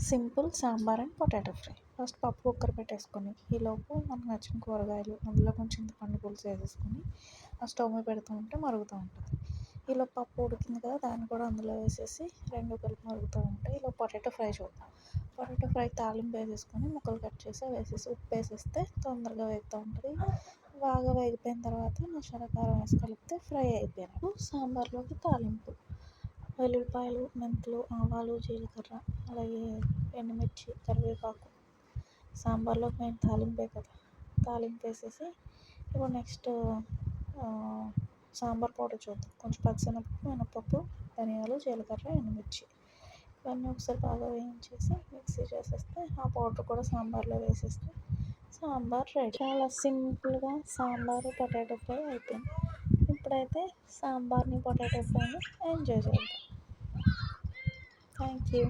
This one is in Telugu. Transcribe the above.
Simple sambar and potato fry. First పప్పు కుక్కర్ పెట్టేసుకొని ఈలోపు మనకు నచ్చిన కూరగాయలు అందులో కొంచెం చింతపండు పులుసు వేసేసుకొని ఆ స్టవ్ మీద పెడుతూ ఉంటే మరుగుతూ ఉంటుంది. ఈలోపు పప్పు ఉడికింది కదా, దాన్ని కూడా అందులో వేసేసి రెండు కలిపి మరుగుతూ ఉంటాయి. ఈలోపు పొటాటో ఫ్రై చూద్దాం. పొటాటో ఫ్రై తాలింపు వేసేసుకొని ముక్కలు కట్ చేసి వేసేసి ఉప్పు వేసేస్తే తొందరగా వేగుతూ ఉంటుంది. బాగా వేగిపోయిన తర్వాత మసాలా కారం వేసి కలిపితే ఫ్రై అయిపోయినట్టు. సాంబార్లోకి తాలింపు వెల్లుల్లిపాయలు, మెంతులు, ఆవాలు, జీలకర్ర, అలాగే ఎండుమిర్చి, కరివేపాకు. సాంబార్లోకి మేము తాలింపే కదా, తాలింపు వేసేసి ఇప్పుడు నెక్స్ట్ సాంబార్ పౌడర్ చూద్దాం. కొంచెం పచ్చిశనగపప్పు, మినపప్పు, ధనియాలు, జీలకర్ర, ఎండుమిర్చి ఇవన్నీ ఒకసారి బాగా వేయించేసి మిక్సీ చేసేస్తే ఆ పౌడర్ కూడా సాంబార్లో వేసేస్తే సాంబార్ రెడీ. చాలా సింపుల్గా సాంబారు పొటాటో ఫ్రై అయిపోయింది. ఇప్పుడైతే సాంబార్ని పొటాటో ఫ్రైని ఎంజాయ్ చేద్దాం. Thank you.